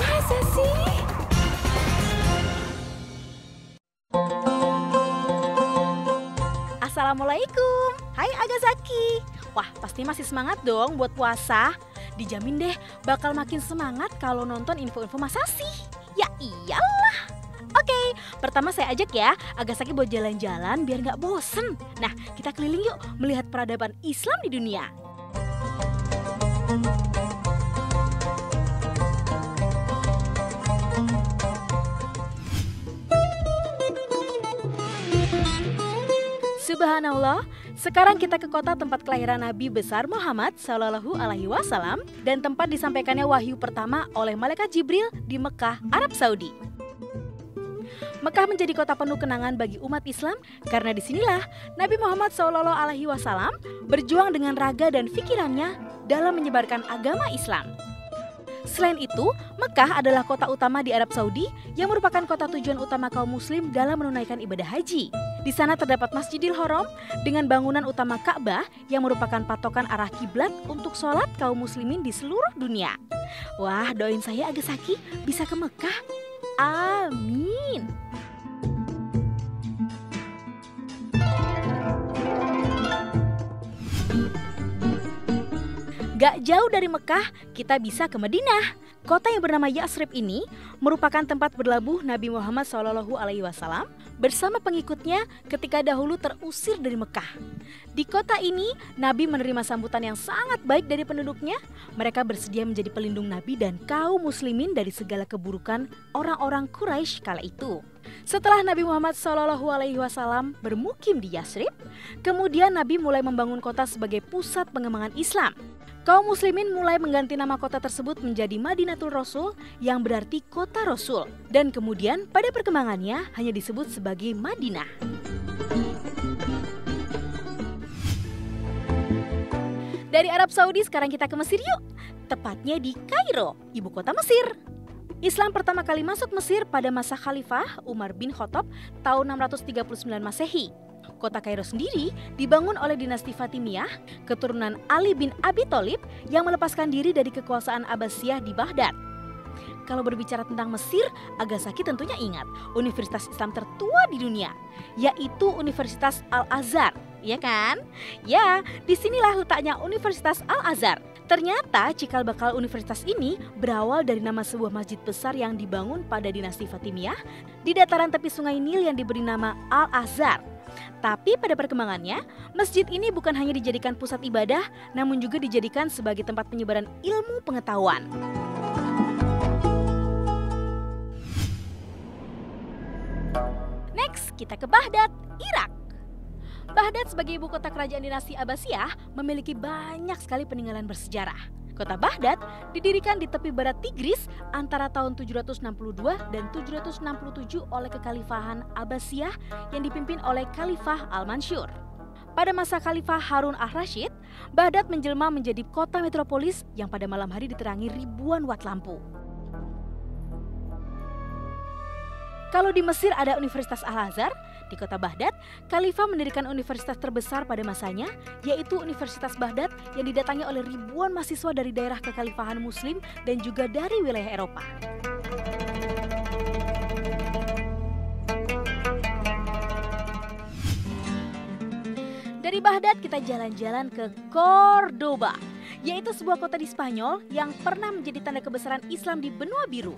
Masa sih? Assalamualaikum. Hai Agasaki. Wah, pasti masih semangat dong buat puasa. Dijamin deh bakal makin semangat kalau nonton info-info Masasi. Ya iyalah. Oke, pertama saya ajak ya Agasaki buat jalan-jalan biar nggak bosen. Nah, kita keliling yuk melihat peradaban Islam di dunia. Subhanallah, sekarang kita ke kota tempat kelahiran Nabi besar Muhammad Sallallahu Alaihi Wasallam dan tempat disampaikannya wahyu pertama oleh malaikat Jibril di Mekah, Arab Saudi. Mekah menjadi kota penuh kenangan bagi umat Islam karena disinilah Nabi Muhammad Sallallahu Alaihi Wasallam berjuang dengan raga dan pikirannya dalam menyebarkan agama Islam. Selain itu, Mekah adalah kota utama di Arab Saudi yang merupakan kota tujuan utama kaum muslim dalam menunaikan ibadah haji. Di sana terdapat Masjidil Haram dengan bangunan utama Ka'bah yang merupakan patokan arah kiblat untuk sholat kaum muslimin di seluruh dunia. Wah, doain saya Agasaki bisa ke Mekah. Amin. Gak jauh dari Mekah, kita bisa ke Madinah. Kota yang bernama Yasrib ini merupakan tempat berlabuh Nabi Muhammad SAW bersama pengikutnya ketika dahulu terusir dari Mekah. Di kota ini, Nabi menerima sambutan yang sangat baik dari penduduknya. Mereka bersedia menjadi pelindung Nabi dan kaum muslimin dari segala keburukan orang-orang Quraisy kala itu. Setelah Nabi Muhammad SAW bermukim di Yasrib, kemudian Nabi mulai membangun kota sebagai pusat pengembangan Islam. Kaum muslimin mulai mengganti nama kota tersebut menjadi Madinatul Rasul yang berarti kota Rasul. Dan kemudian pada perkembangannya hanya disebut sebagai Madinah. Dari Arab Saudi sekarang kita ke Mesir yuk. Tepatnya di Kairo, ibu kota Mesir. Islam pertama kali masuk Mesir pada masa Khalifah Umar bin Khattab tahun 639 Masehi. Kota Kairo sendiri dibangun oleh dinasti Fatimiyah, keturunan Ali bin Abi Thalib yang melepaskan diri dari kekuasaan Abbasiyah di Baghdad. Kalau berbicara tentang Mesir, Agasaki tentunya ingat universitas Islam tertua di dunia, yaitu Universitas Al-Azhar, ya kan? Ya, disinilah letaknya Universitas Al-Azhar. Ternyata cikal bakal universitas ini berawal dari nama sebuah masjid besar yang dibangun pada dinasti Fatimiyah di dataran tepi sungai Nil yang diberi nama Al-Azhar. Tapi pada perkembangannya, masjid ini bukan hanya dijadikan pusat ibadah, namun juga dijadikan sebagai tempat penyebaran ilmu pengetahuan. Next, kita ke Baghdad, Irak. Baghdad sebagai ibu kota kerajaan dinasti Abbasiyah memiliki banyak sekali peninggalan bersejarah. Kota Baghdad didirikan di tepi barat Tigris antara tahun 762 dan 767 oleh kekhalifahan Abbasiyah yang dipimpin oleh Khalifah Al-Mansur. Pada masa Khalifah Harun Ar-Rasyid, Baghdad menjelma menjadi kota metropolis yang pada malam hari diterangi ribuan watt lampu. Kalau di Mesir ada Universitas Al-Azhar, di kota Baghdad, Khalifah mendirikan universitas terbesar pada masanya, yaitu Universitas Baghdad yang didatangi oleh ribuan mahasiswa dari daerah kekhalifahan Muslim dan juga dari wilayah Eropa. Dari Baghdad kita jalan-jalan ke Cordoba, yaitu sebuah kota di Spanyol yang pernah menjadi tanda kebesaran Islam di benua biru.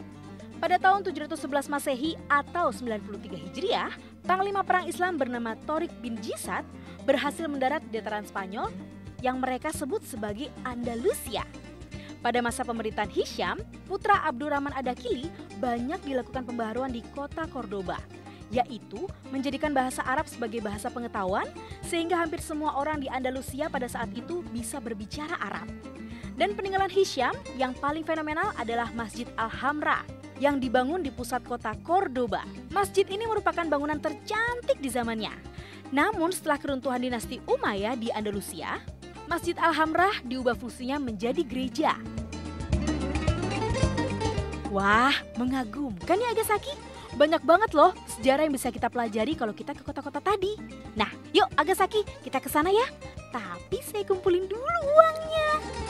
Pada tahun 711 Masehi atau 93 Hijriah, Panglima Perang Islam bernama Torik bin Jisad berhasil mendarat di dataran Spanyol yang mereka sebut sebagai Andalusia. Pada masa pemerintahan Hisham, putra Abdurrahman Ad-Dakhili banyak dilakukan pembaharuan di kota Cordoba, yaitu menjadikan bahasa Arab sebagai bahasa pengetahuan sehingga hampir semua orang di Andalusia pada saat itu bisa berbicara Arab. Dan peninggalan Hisham yang paling fenomenal adalah Masjid Al-Hamra yang dibangun di pusat kota Cordoba. Masjid ini merupakan bangunan tercantik di zamannya. Namun setelah keruntuhan dinasti Umayyah di Andalusia, Masjid Al-Hamrah diubah fungsinya menjadi gereja. Wah, mengagumkan ya Agasaki. Banyak banget loh sejarah yang bisa kita pelajari kalau kita ke kota-kota tadi. Nah, yuk Agasaki, kita ke sana ya. Tapi saya kumpulin dulu uangnya.